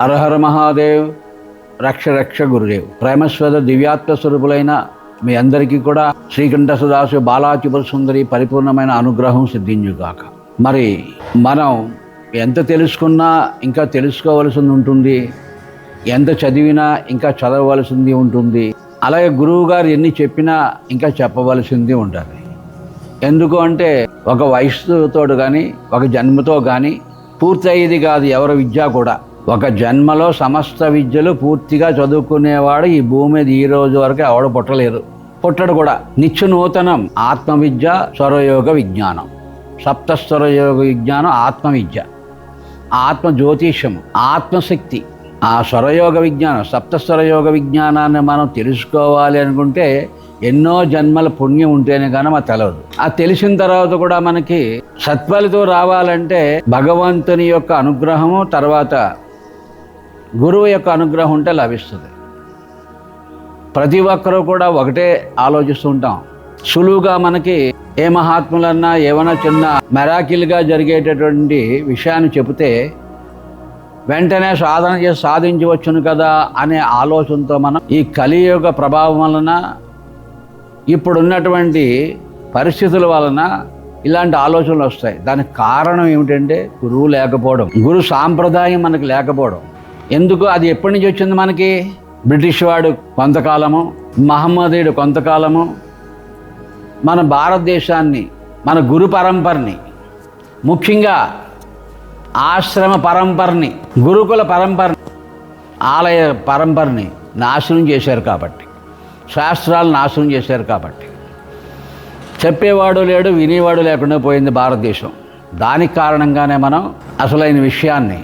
హరహర మహాదేవ్. రక్ష రక్ష గురుదేవ్. ప్రేమస్వద దివ్యాత్మ స్వరూపులైన మీ అందరికీ కూడా శ్రీకంఠ సదాశివ బాలాత్రిపుర సుందరి పరిపూర్ణమైన అనుగ్రహం సిద్ధించుగాక. మరి మనం ఎంత తెలుసుకున్నా ఇంకా తెలుసుకోవలసింది ఉంటుంది, ఎంత చదివినా ఇంకా చదవవలసింది ఉంటుంది. అలాగే గురువు గారు ఎన్ని చెప్పినా ఇంకా చెప్పవలసింది ఉంటుంది. ఎందుకు అంటే ఒక వయసుతో కానీ ఒక జన్మతో కానీ పూర్తయ్యేది కాదు ఎవరి విద్య కూడా. ఒక జన్మలో సమస్త విద్యలు పూర్తిగా చదువుకునేవాడు ఈ భూమి మీద ఈ రోజు వరకు ఎవడు పుట్టలేదు, పుట్టడు కూడా. నిత్య నూతనం ఆత్మవిద్య, స్వరయోగ విజ్ఞానం, సప్తస్వరయోగ విజ్ఞానం, ఆత్మవిద్య, ఆత్మ జ్యోతిషము, ఆత్మశక్తి. ఆ స్వరయోగ విజ్ఞానం, సప్తస్వరయోగ విజ్ఞానాన్ని మనం తెలుసుకోవాలి అనుకుంటే ఎన్నో జన్మల పుణ్యం ఉంటేనే కానీ మనకు తెలియదు. ఆ తెలిసిన తర్వాత కూడా మనకి సత్ఫలితం రావాలంటే భగవంతుని యొక్క అనుగ్రహము, తర్వాత గురువు యొక్క అనుగ్రహం ఉంటే లభిస్తుంది. ప్రతి ఒక్కరూ కూడా ఒకటే ఆలోచిస్తూ ఉంటాం. సులువుగా మనకి ఏ మహాత్ములన్నా ఏమైనా చిన్న మెరాకిల్గా జరిగేటటువంటి విషయాన్ని చెబితే వెంటనే సాధన చేసి సాధించవచ్చును కదా అనే ఆలోచనతో మనం ఈ కలియుగ ప్రభావం వలన, ఇప్పుడున్నటువంటి పరిస్థితుల వలన ఇలాంటి ఆలోచనలు వస్తాయి. దానికి కారణం ఏమిటంటే గురువు లేకపోవడం, గురు సాంప్రదాయం మనకి లేకపోవడం. ఎందుకు? అది ఎప్పటి నుంచి వచ్చింది మనకి? బ్రిటిష్ వాడు కొంతకాలము, మహమ్మదీయుడు కొంతకాలము మన భారతదేశాన్ని, మన గురు పరంపరని, ముఖ్యంగా ఆశ్రమ పరంపరని, గురుకుల పరంపరని, ఆలయ పరంపరని నాశనం చేశారు. కాబట్టి శాస్త్రాలు నాశనం చేశారు. కాబట్టి చెప్పేవాడు లేడు, వినేవాడు లేకుండా పోయింది భారతదేశం. దానికి కారణంగానే మనం అసలైన విషయాన్ని,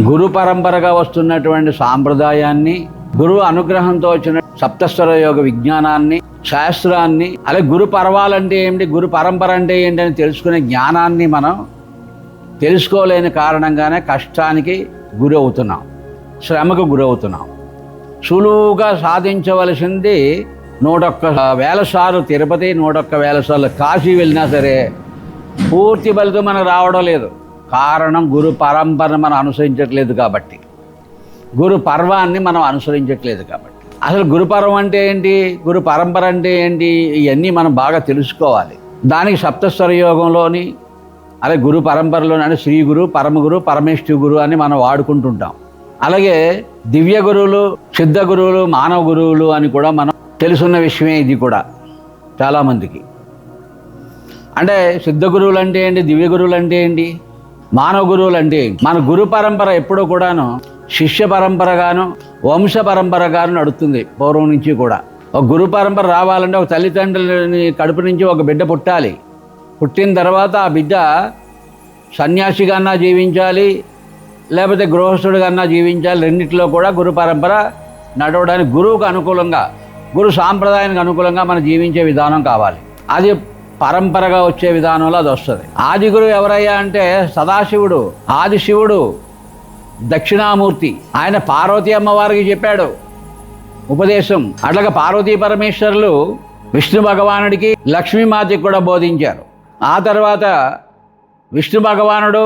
గురు పరంపరగా వస్తున్నటువంటి సాంప్రదాయాన్ని, గురువు అనుగ్రహంతో వచ్చిన సప్తస్వర యోగ విజ్ఞానాన్ని, శాస్త్రాన్ని, అలాగే గురు పర్వాలంటే ఏమిటి, గురు పరంపర అంటే ఏంటి అని తెలుసుకునే జ్ఞానాన్ని మనం తెలుసుకోలేని కారణంగానే కష్టానికి గురి అవుతున్నాం, శ్రమకు గురవుతున్నాం. సులువుగా సాధించవలసింది 101,000 సార్లు తిరుపతి, 101,000 సార్లు కాశీ వెళ్ళినా సరే పూర్తి ఫలితం మనకు రావడం లేదు. కారణం గురు పరంపరను మనం అనుసరించట్లేదు కాబట్టి, గురు పర్వాన్ని మనం అనుసరించట్లేదు కాబట్టి. అసలు గురు పర్వం అంటే ఏంటి, గురు పరంపర అంటే ఏంటి, ఇవన్నీ మనం బాగా తెలుసుకోవాలి. దానికి సప్తస్వర యోగంలోని అలాగే గురు పరంపరలోని అంటే శ్రీ గురు, పరమగురు, పరమేశ్వర గురు అని మనం వాడుకుంటుంటాం. అలాగే దివ్య గురువులు, సిద్ధ గురువులు, మానవ గురువులు అని కూడా మనం తెలుసున్న విషయమే. ఇది కూడా చాలామందికి అంటే సిద్ధ గురువులు అంటే ఏంటి, దివ్య గురువులు అంటే ఏంటి, మానవ గురువులు అంటే ఏంటి. మన గురు పరంపర ఎప్పుడూ కూడాను శిష్య పరంపరగాను వంశ పరంపరగాను నడుస్తుంది పూర్వం నుంచి కూడా. ఒక గురు పరంపర రావాలంటే ఒక తల్లిదండ్రులని కడుపు నుంచి ఒక బిడ్డ పుట్టాలి. పుట్టిన తర్వాత ఆ బిడ్డ సన్యాసిగాన్నా జీవించాలి, లేకపోతే గృహస్థుడిగాన్నా జీవించాలి. రెండిట్లో కూడా గురు పరంపర నడవడానికి గురువుకు అనుకూలంగా, గురు సాంప్రదాయానికి అనుకూలంగా మనం జీవించే విధానం కావాలి. అది పరంపరగా వచ్చే విధానంలో అది వస్తుంది. ఆది గురువు ఎవరయ్యా అంటే సదాశివుడు, ఆదిశివుడు, దక్షిణామూర్తి. ఆయన పార్వతీ అమ్మవారికి చెప్పాడు ఉపదేశం. అట్లాగే పార్వతీ పరమేశ్వరులు విష్ణు భగవానుడికి, లక్ష్మీమాతకి కూడా బోధించారు. ఆ తర్వాత విష్ణు భగవానుడు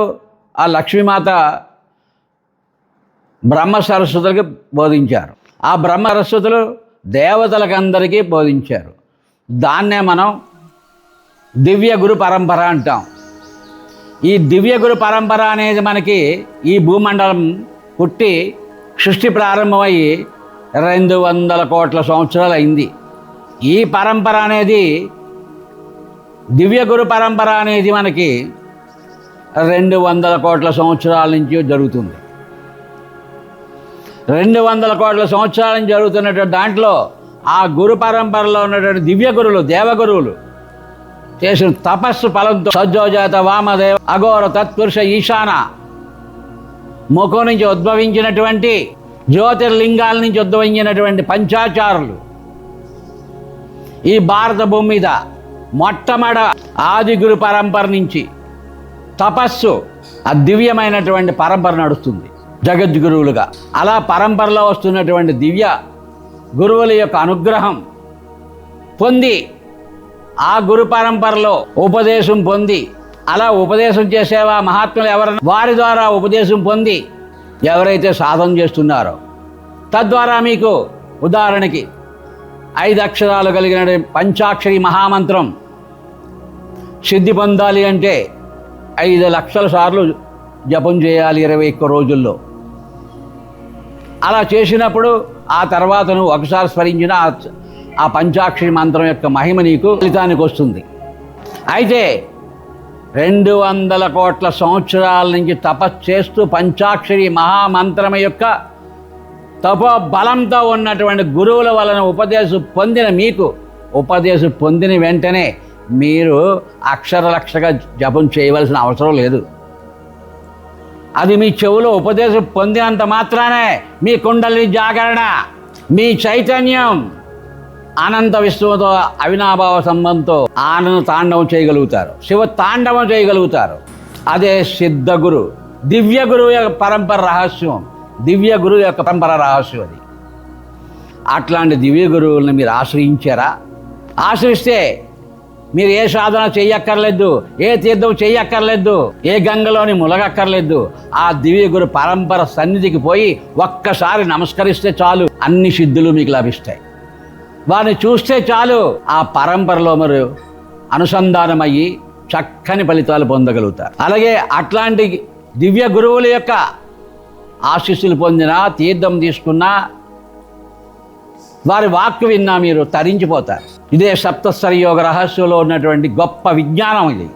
ఆ లక్ష్మీమాత బ్రహ్మ సరస్వతులకి బోధించారు. ఆ బ్రహ్మ సరస్వతులు దేవతలకందరికీ బోధించారు. దాన్నే మనం దివ్య గురు పరంపర అంటాం. ఈ దివ్య గురు పరంపర అనేది మనకి ఈ భూమండలం పుట్టి సృష్టి ప్రారంభమయ్యి 200 కోట్ల సంవత్సరాలు అయింది. ఈ పరంపర అనేది, దివ్య గురు పరంపర అనేది మనకి 200 కోట్ల సంవత్సరాల నుంచి జరుగుతుంది. 200 కోట్ల సంవత్సరాల నుంచి జరుగుతున్నటువంటి దాంట్లో ఆ గురు పరంపరలో ఉన్నటువంటి దివ్య గురువులు, దేవగురువులు చేసిన తపస్సు ఫలంతో సజ్జోజాత వామదేవ అఘోర తత్పురుష ఈశాన ముఖం నుంచి ఉద్భవించినటువంటి జ్యోతిర్లింగాల నుంచి ఉద్భవించినటువంటి పంచాచారులు ఈ భారత భూమి మీద మొట్టమొదట ఆది గురు పరంపర నుంచి తపస్సు ఆ దివ్యమైనటువంటి పరంపర నడుస్తుంది జగద్గురువులుగా. అలా పరంపరలో వస్తున్నటువంటి దివ్య గురువుల యొక్క అనుగ్రహం పొంది ఆ గురు పరంపరలో ఉపదేశం పొంది, అలా ఉపదేశం చేసేవా మహాత్ములు ఎవరన్నా వారి ద్వారా ఉపదేశం పొంది ఎవరైతే సాధన చేస్తున్నారో, తద్వారా మీకు ఉదాహరణకి 5 అక్షరాలు కలిగిన పంచాక్షరి మహామంత్రం సిద్ధి పొందాలి అంటే 5 లక్షల సార్లు జపం చేయాలి 21 రోజుల్లో. అలా చేసినప్పుడు ఆ తర్వాత నువ్వు ఒకసారి స్మరించిన ఆ పంచాక్షరి మంత్రం యొక్క మహిమ నీకు ఫలితానికి వస్తుంది. అయితే 200 కోట్ల సంవత్సరాల నుంచి తపస్సు చేస్తూ పంచాక్షరి మహామంత్రం యొక్క తపో బలంతో ఉన్నటువంటి గురువుల వలన ఉపదేశం పొందిన మీకు, ఉపదేశం పొందిన వెంటనే మీరు అక్షరలక్షగా జపం చేయవలసిన అవసరం లేదు. అది మీ చెవులో ఉపదేశం పొందినంత మాత్రానే మీ కుండలిని జాగరణ, మీ చైతన్యం అనంత విశ్వంతో అవినాభావ సంబంధంతో ఆనంద తాండవం చేయగలుగుతారు, శివ తాండవం చేయగలుగుతారు. అదే సిద్ధ గురు, దివ్య గురువు యొక్క పరంపర రహస్యం, దివ్య గురువు యొక్క పరంపర రహస్యం అది. అట్లాంటి దివ్య గురువులను మీరు ఆశ్రయించారా? ఆశ్రయిస్తే మీరు ఏ సాధన చెయ్యక్కర్లేదు, ఏ తీర్థం చెయ్యక్కర్లేదు, ఏ గంగలోని ములగక్కర్లేదు. ఆ దివ్య గురు పరంపర సన్నిధికి పోయి ఒక్కసారి నమస్కరిస్తే చాలు, అన్ని సిద్ధులు మీకు లభిస్తాయి. వారిని చూస్తే చాలు, ఆ పరంపరలో మరి అనుసంధానమయ్యి చక్కని ఫలితాలు పొందగలుగుతారు. అలాగే అట్లాంటి దివ్య గురువుల యొక్క ఆశీస్సులు పొందినా, తీర్థం తీసుకున్నా, వారి వాక్కు విన్నా మీరు తరించిపోతారు. ఇదే సప్తస్వర యోగ రహస్యంలో ఉన్నటువంటి గొప్ప విజ్ఞానం ఇది.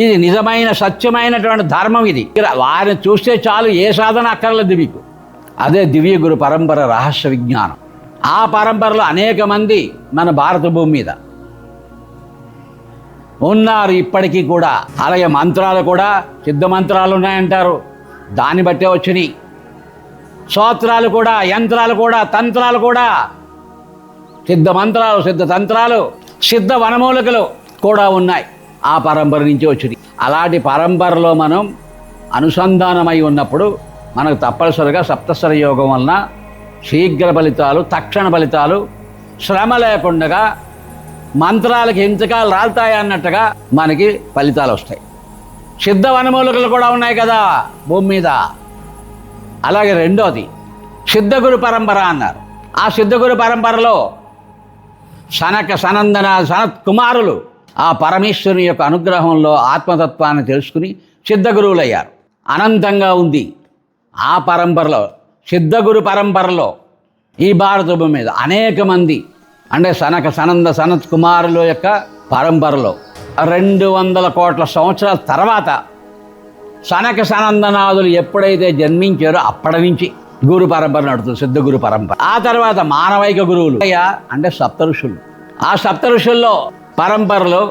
ఇది నిజమైన సత్యమైనటువంటి ధర్మం. ఇది వారిని చూస్తే చాలు, ఏ సాధన అక్కర్లేదు మీకు. అదే దివ్య గురు పరంపర రహస్య విజ్ఞానం. ఆ పరంపరలో అనేక మంది మన భారత భూమి మీద ఉన్నారు ఇప్పటికీ కూడా. అలాగే మంత్రాలు కూడా సిద్ధ మంత్రాలు ఉన్నాయంటారు, దాన్ని బట్టే వచ్చినాయి. స్తోత్రాలు కూడా, యంత్రాలు కూడా, తంత్రాలు కూడా, సిద్ధ మంత్రాలు, సిద్ధ తంత్రాలు, సిద్ధ వనమూలికలు కూడా ఉన్నాయి, ఆ పరంపర నుంచి వచ్చినాయి. అలాంటి పరంపరలో మనం అనుసంధానమై ఉన్నప్పుడు మనకు తప్పనిసరిగా సప్తస్వర యోగం వలన శీఘ్ర ఫలితాలు, తక్షణ ఫలితాలు, శ్రమ లేకుండా మంత్రాలకి ఇంతకాలు రాలుతాయి అన్నట్టుగా మనకి ఫలితాలు వస్తాయి. సిద్ధ వనమూలికలు కూడా ఉన్నాయి కదా భూమి మీద. అలాగే రెండోది సిద్ధగురు పరంపర అన్నారు. ఆ సిద్ధగురు పరంపరలో సనక సనందన సనత్ కుమారులు ఆ పరమేశ్వరుని యొక్క అనుగ్రహంలో ఆత్మతత్వాన్ని తెలుసుకుని సిద్ధగురువులయ్యారు. అనంతంగా ఉంది ఆ పరంపరలో. సిద్ధగురు పరంపరలో ఈ భారత భూమి మీద అనేక మంది, అంటే సనక సనంద సనత్ కుమారుల యొక్క పరంపరలో 200 కోట్ల సంవత్సరాల తర్వాత సనక సనందనాథులు ఎప్పుడైతే జన్మించారో అప్పటి నుంచి గురు పరంపర నడుతుంది, సిద్ధ గురు పరంపర. ఆ తర్వాత మానవైక గురువులు అంటే సప్త ఋషులు. ఆ సప్త ఋషుల్లో పరంపరలో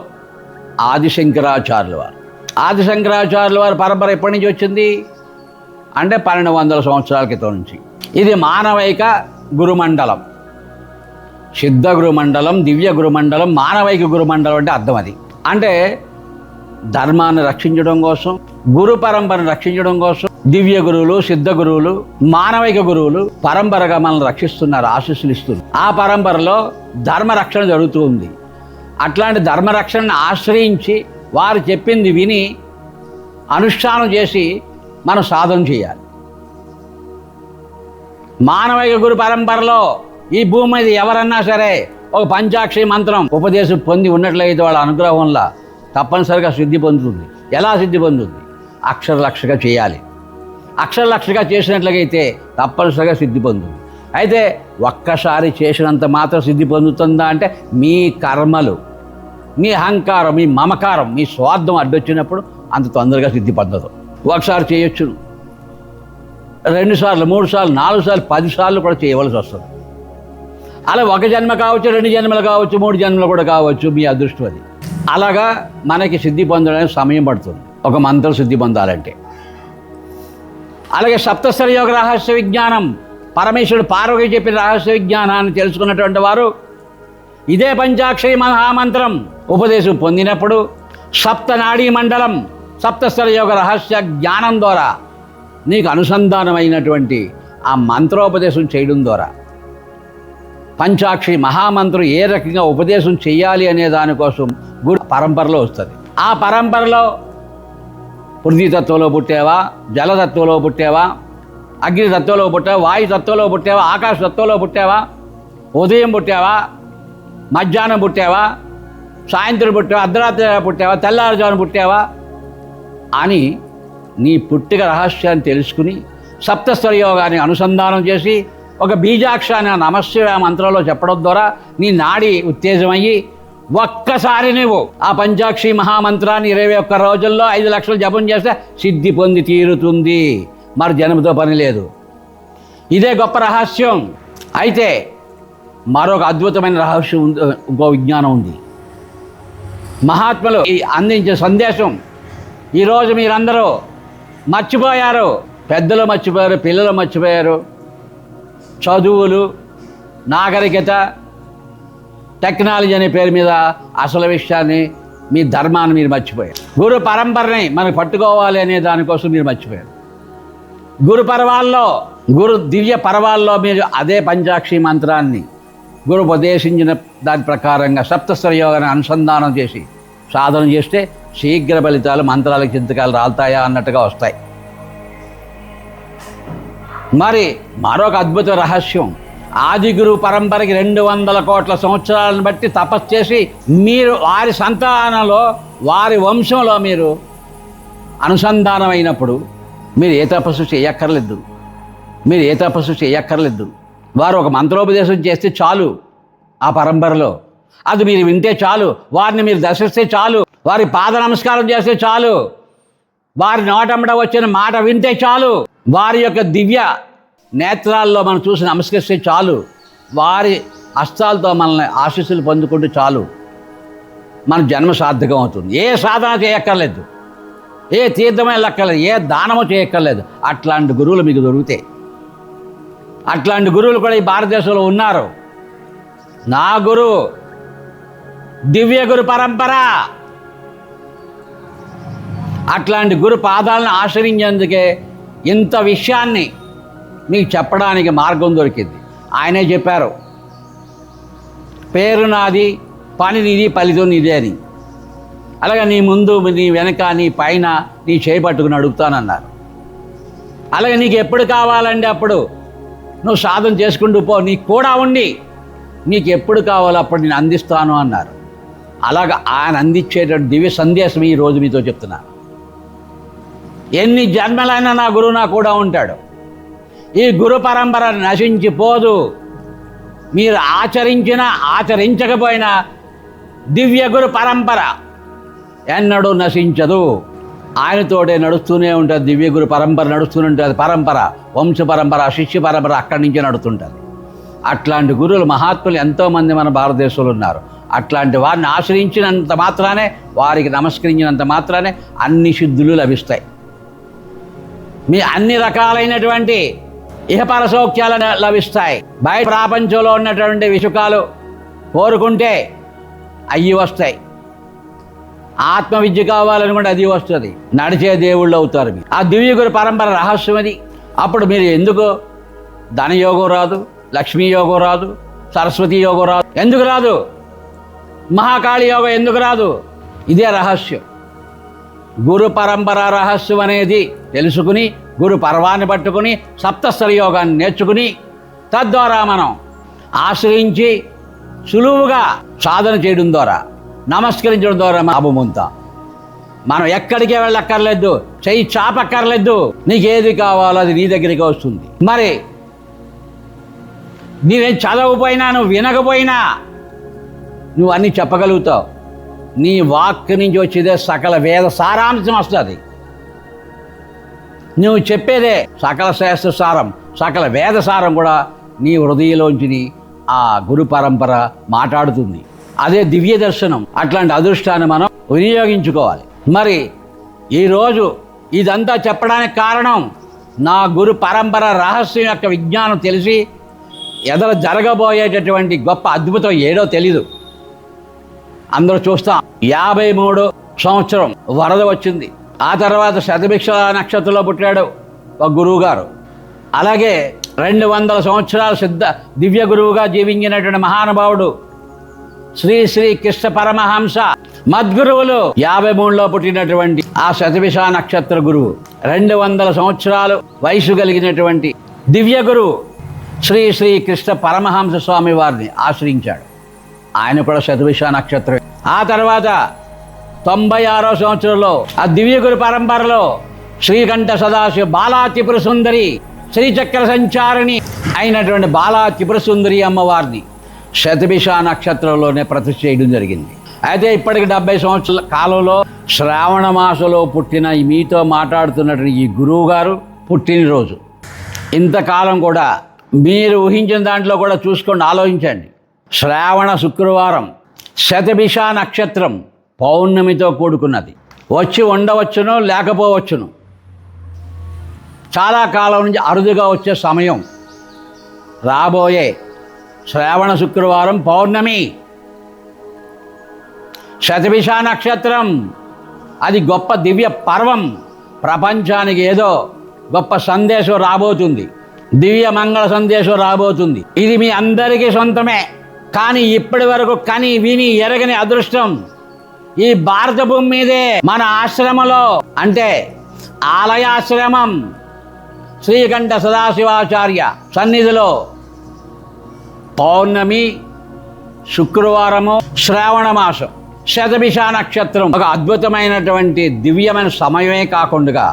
ఆదిశంకరాచార్యుల వారు. ఆదిశంకరాచార్యుల వారి పరంపర ఎప్పటి నుంచి వచ్చింది అంటే 1200 సంవత్సరాల క్రితం నుంచి. ఇది మానవైక గురుమండలం, సిద్ధ గురుమండలం, దివ్య గురుమండలం, మానవైక గురుమండలం అంటే అర్థం అది. అంటే ధర్మాన్ని రక్షించడం కోసం, గురు పరంపరను రక్షించడం కోసం దివ్య గురువులు, సిద్ధ గురువులు, మానవిక గురువులు పరంపరగా మనల్ని రక్షిస్తున్నారు, ఆశీస్సులు ఇస్తున్నారు. ఆ పరంపరలో ధర్మరక్షణ జరుగుతూ ఉంది. అట్లాంటి ధర్మరక్షణను ఆశ్రయించి వారు చెప్పింది విని అనుష్ఠానం చేసి మనం సాధన చేయాలి. మానవిక గురు పరంపరలో ఈ భూమి మీద ఎవరన్నా సరే ఒక పంచాక్షరి మంత్రం ఉపదేశం పొంది ఉన్నట్లయితే వాళ్ళ అనుగ్రహం వల్ల తప్పనిసరిగా సిద్ధి పొందుతుంది. ఎలా సిద్ధి పొందుతుంది? అక్షరలక్షగా చేయాలి. అక్షరలక్షగా చేసినట్లయితే తప్పనిసరిగా సిద్ధి పొందుతుంది. అయితే ఒక్కసారి చేసినంత మాత్రం సిద్ధి పొందుతుందా అంటే మీ కర్మలు, మీ అహంకారం, మీ మమకారం, మీ స్వార్థం అడ్డొచ్చినప్పుడు అంత తొందరగా సిద్ధి పొందదు. ఒకసారి చేయొచ్చును, 2 సార్లు, 3 సార్లు, 4 సార్లు, 10 సార్లు కూడా చేయవలసి వస్తుంది. అలా 1 జన్మ కావచ్చు, 2 జన్మలు కావచ్చు, 3 జన్మలు కూడా కావచ్చు, మీ అదృష్టం అది. అలాగా మనకి సిద్ధి పొందడానికి సమయం పడుతుంది ఒక మంత్రం సిద్ధి పొందాలంటే. అలాగే సప్తస్వర యోగ రహస్య విజ్ఞానం, పరమేశ్వరుడు పార్వతి చెప్పిన రహస్య విజ్ఞానాన్ని తెలుసుకున్నటువంటి వారు ఇదే పంచాక్షరి మహామంత్రం ఉపదేశం పొందినప్పుడు సప్తనాడీ మండలం, సప్తస్వర యోగ రహస్య జ్ఞానం ద్వారా నీకు అనుసంధానమైనటువంటి ఆ మంత్రోపదేశం చేయడం ద్వారా పంచాక్షరి మహామంత్రం ఏ రకంగా ఉపదేశం చేయాలి అనే దానికోసం గురు పరంపరలో వస్తుంది. ఆ పరంపరలో పృథ్వీతత్వంలో పుట్టావా, జలతత్వంలో పుట్టావా, అగ్నితత్వంలో పుట్టావా, వాయుతత్వంలో పుట్టావా, ఆకాశతత్వంలో పుట్టావా, ఉదయం పుట్టావా, మధ్యాహ్నం పుట్టావా, సాయంత్రం పుట్టావా, అర్ధరాత్రి పుట్టావా, తెల్లారుజామున పుట్టావా అని నీ పుట్టిక రహస్యాన్ని తెలుసుకుని సప్తస్వర యోగాన్ని అనుసంధానం చేసి ఒక బీజాక్షరాన్ని నమశివాయ మంత్రంలో చెప్పడం ద్వారా నీ నాడి ఉత్తేజమయ్యి ఒక్కసారి నువ్వు ఆ పంచాక్షి మహామంత్రాన్ని 21 రోజుల్లో 5 లక్షలు జపం చేస్తే సిద్ధి పొంది తీరుతుంది. మరి జన్మతో పని లేదు. ఇదే గొప్ప రహస్యం. అయితే మరొక అద్భుతమైన రహస్యం ఉంది, ఇంకో విజ్ఞానం ఉంది. మహాత్ములు అందించే సందేశం ఈరోజు మీరందరూ మర్చిపోయారు. పెద్దలు మర్చిపోయారు, పిల్లలు మర్చిపోయారు. చదువులు, నాగరికత, టెక్నాలజీ అనే పేరు మీద అసలు విషయాన్ని, మీ ధర్మాన్ని మీరు మర్చిపోయారు. గురు పరంపరని మనకు పట్టుకోవాలి అనే దానికోసం మీరు మర్చిపోయారు. గురు పర్వాల్లో, గురు దివ్య పర్వాల్లో మీరు అదే పంచాక్షి మంత్రాన్ని గురు ఉపదేశించిన దాని ప్రకారంగా సప్తస్వర యోగాన్ని అనుసంధానం చేసి సాధన చేస్తే శీఘ్ర ఫలితాలు, మంత్రాలకు చింతకాలు రాలుతాయా అన్నట్టుగా వస్తాయి. మరి మరొక అద్భుత రహస్యం, ఆది గురు పరంపరకి 200 కోట్ల సంవత్సరాలను బట్టి తపస్సు చేసి మీరు వారి సంతానంలో, వారి వంశంలో మీరు అనుసంధానమైనప్పుడు మీరు ఏ తపస్సు చేయక్కర్లేదు. మీరు ఏ తపస్సు చేయక్కర్లేదు. వారు ఒక మంత్రోపదేశం చేస్తే చాలు, ఆ పరంపరలో అది మీరు వింటే చాలు, వారిని మీరు దర్శిస్తే చాలు, వారి పాద నమస్కారం చేస్తే చాలు, వారి నోటంబడ వచ్చిన మాట వింటే చాలు, వారి యొక్క దివ్య నేత్రాల్లో మనం చూసి నమస్కరిస్తే చాలు, వారి హస్తాలతో మనల్ని ఆశీస్సులు పొందుకుంటూ చాలు, మన జన్మ సార్థకం అవుతుంది. ఏ సాధన చేయక్కర్లేదు, ఏ తీర్థమే లక్కర్లేదు, ఏ దానము చేయక్కర్లేదు. అట్లాంటి గురువులు మీకు దొరుకుతాయి. అట్లాంటి గురువులు కూడా ఈ భారతదేశంలో ఉన్నారు. నా గురువు దివ్య గురు పరంపర. అట్లాంటి గురు పాదాలను ఆశ్రయించేందుకే ఇంత విషయాన్ని మీకు చెప్పడానికి మార్గం దొరికింది. ఆయనే చెప్పారు, పేరు నాది, పని నీది, ఫలితం నీదే అని. అలాగే నీ ముందు, నీ వెనక, నీ పైన నీ చేయి పట్టుకుని అడుగుతానన్నారు. అలాగే నీకు ఎప్పుడు కావాలండి అప్పుడు నువ్వు సాధన చేసుకుంటూ పో, నీకు కూడా ఉండి నీకు ఎప్పుడు కావాలో అప్పుడు నేను అందిస్తాను అన్నారు. అలాగ ఆయన అందించేటటువంటి దివ్య సందేశం ఈరోజు మీతో చెప్తున్నాను. ఎన్ని జన్మలైనా నా గురువు నా కూడా ఉంటాడు. ఈ గురు పరంపర నశించిపోదు. మీరు ఆచరించినా ఆచరించకపోయినా దివ్య గురు పరంపర ఎన్నడూ నశించదు. ఆయనతోటే నడుస్తూనే ఉంటుంది. దివ్య గురు పరంపర నడుస్తూనే ఉంటుంది. పరంపర, వంశ పరంపర, శిష్య పరంపర అక్కడి నుంచే నడుస్తుంటుంది. అట్లాంటి గురువులు, మహాత్ములు ఎంతోమంది మన భారతదేశంలో ఉన్నారు. అట్లాంటి వారిని ఆశ్రయించినంత మాత్రానే, వారికి నమస్కరించినంత మాత్రానే అన్ని సిద్ధులు లభిస్తాయి. మీ అన్ని రకాలైనటువంటి ఇహపర సౌఖ్యాలు లభిస్తాయి. బయట ప్రపంచంలో ఉన్నటువంటి విసుకాలు కోరుకుంటే అయ్యి వస్తాయి. ఆత్మ విద్య కావాలని కూడా అది వస్తుంది. నడిచే దేవుళ్ళు అవుతారు మీరు. ఆ దివ్య గురు పరంపర రహస్యం అది. అప్పుడు మీరు ఎందుకు ధనయోగం రాదు, లక్ష్మీ యోగం రాదు, సరస్వతి యోగం రాదు? ఎందుకు రాదు? మహాకాళి యోగం ఎందుకు రాదు? ఇదే రహస్యం. గురు పరంపర రహస్యం అనేది తెలుసుకుని, గురు పర్వాన్ని పట్టుకుని, సప్తస్వర యోగాన్ని నేర్చుకుని, తద్వారా మనం ఆశ్రయించి సులువుగా సాధన చేయడం ద్వారా, నమస్కరించడం ద్వారా లాభం పొందుతాం. మనం ఎక్కడికే వెళ్ళక్కర్లేదు, చెయ్యి చాపక్కర్లేదు. నీకేది కావాలో అది నీ దగ్గరికి వస్తుంది. మరి నీవేం చదవకపోయినా, నువ్వు వినకపోయినా నువ్వు అన్నీ చెప్పగలుగుతావు. నీ వాక్ నుంచి వచ్చేదే సకల వేద సారాంశం వస్తుంది. నువ్వు చెప్పేదే సకల శాస్త్ర సారం, సకల వేద సారం కూడా నీ హృదయంలోంచి ఆ గురు పరంపర మాట్లాడుతుంది. అదే దివ్య దర్శనం. అట్లాంటి అదృష్టాన్ని మనం వినియోగించుకోవాలి. మరి ఈరోజు ఇదంతా చెప్పడానికి కారణం, నా గురు పరంపర రహస్యం యొక్క విజ్ఞానం తెలిసి ఎదర జరగబోయేటటువంటి గొప్ప అద్భుతం ఏడో తెలీదు. అందరూ చూస్తాం. 53 సంవత్సరం వరద వచ్చింది. ఆ తర్వాత శతభిక్ష నక్షత్రంలో పుట్టాడు ఒక గురువు గారు. అలాగే 200 సంవత్సరాలు దివ్య గురువుగా జీవించినటువంటి మహానుభావుడు శ్రీ శ్రీ కృష్ణ పరమహంస మద్గురువులు 53లో పుట్టినటువంటి ఆ శతభిష నక్షత్ర గురువు 200 సంవత్సరాలు వయసు కలిగినటువంటి దివ్య గురువు శ్రీ శ్రీ కృష్ణ పరమహంస స్వామి వారిని ఆశ్రయించాడు. ఆయన కూడా శతభిష నక్షత్రం. ఆ తర్వాత 96వ సంవత్సరంలో ఆ దివ్య గురు పరంపరలో శ్రీకంఠ సదాశివ బాలా త్రిపుర సుందరి శ్రీచక్ర సంచారిణి అయినటువంటి బాలా త్రిపుర సుందరి అమ్మవారిని శతభిష నక్షత్రంలోనే ప్రతిష్ఠ చేయడం జరిగింది. అయితే ఇప్పటికి 70 సంవత్సరాల కాలంలో శ్రావణ మాసంలో పుట్టిన మీతో మాట్లాడుతున్నటువంటి ఈ గురువు గారు పుట్టినరోజు. ఇంతకాలం కూడా మీరు ఊహించిన దాంట్లో కూడా చూసుకోండి, ఆలోచించండి. శ్రావణ శుక్రవారం శతభిష నక్షత్రం పౌర్ణమితో కూడుకున్నది. వచ్చి ఉండవచ్చును, లేకపోవచ్చును. చాలా కాలం నుంచి అరుదుగా వచ్చే సమయం రాబోయే శ్రావణ శుక్రవారం పౌర్ణమి శతభిష నక్షత్రం. అది గొప్ప దివ్య పర్వం. ప్రపంచానికి ఏదో గొప్ప సందేశం రాబోతుంది, దివ్య మంగళ సందేశం రాబోతుంది. ఇది మీ అందరికీ సొంతమే. కానీ ఇప్పటి వరకు కని విని ఎరగని అదృష్టం ఈ భారత భూమి మీదే మన ఆశ్రమంలో, అంటే ఆలయాశ్రమం శ్రీకంఠ సదాశివాచార్య సన్నిధిలో పౌర్ణమి శుక్రవారము శ్రావణ మాసం శతభిష నక్షత్రం ఒక అద్భుతమైనటువంటి దివ్యమైన సమయమే కాకుండా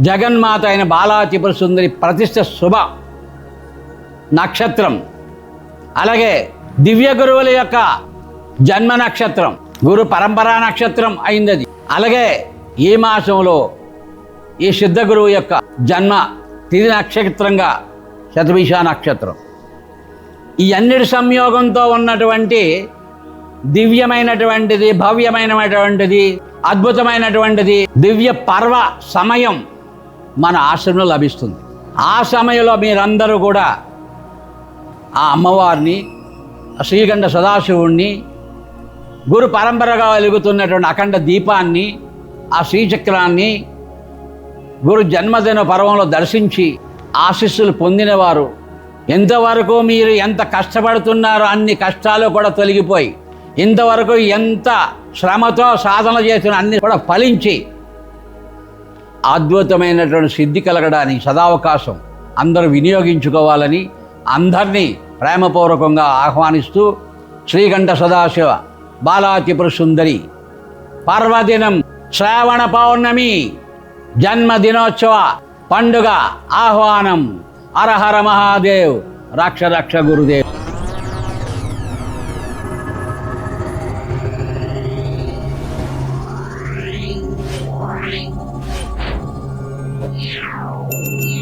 జగన్మాత అయిన బాలా త్రిపుర సుందరి ప్రతిష్ఠ శుభ నక్షత్రం. అలాగే దివ్య గురువుల యొక్క జన్మ నక్షత్రం, గురు పరంపరా నక్షత్రం అయింది అది. అలాగే ఈ మాసంలో ఈ సిద్ధ గురువు యొక్క జన్మ తిథి నక్షత్రంగా శతభిష నక్షత్రం. ఈ అన్నిటి సంయోగంతో ఉన్నటువంటి దివ్యమైనటువంటిది, భవ్యమైనటువంటిది, అద్భుతమైనటువంటిది దివ్య పర్వ సమయం మన ఆశ్రమంలో లభిస్తుంది. ఆ సమయంలో మీరందరూ కూడా ఆ అమ్మవారిని, శ్రీకంఠ సదాశివుణ్ణి, గురు పరంపరగా వెలుగుతున్నటువంటి అఖండ దీపాన్ని, ఆ శ్రీచక్రాన్ని గురు జన్మదిన పర్వంలో దర్శించి ఆశీస్సులు పొందినవారు ఎంతవరకు మీరు ఎంత కష్టపడుతున్నారో అన్ని కష్టాలు కూడా తొలగిపోయి, ఇంతవరకు ఎంత శ్రమతో సాధన చేసిన అన్ని కూడా ఫలించి అద్భుతమైనటువంటి సిద్ధి కలగడానికి సదావకాశం అందరూ వినియోగించుకోవాలని అందరినీ ప్రేమపూర్వకంగా ఆహ్వానిస్తూ శ్రీకంఠ సదాశివ బాలా త్రిపుర సుందరి పర్వదినం శ్రావణ పౌర్ణమి జన్మదినోత్సవ పండుగ ఆహ్వానం. హరహర మహాదేవ్, రక్ష రక్ష గురుదేవ్. Yeah.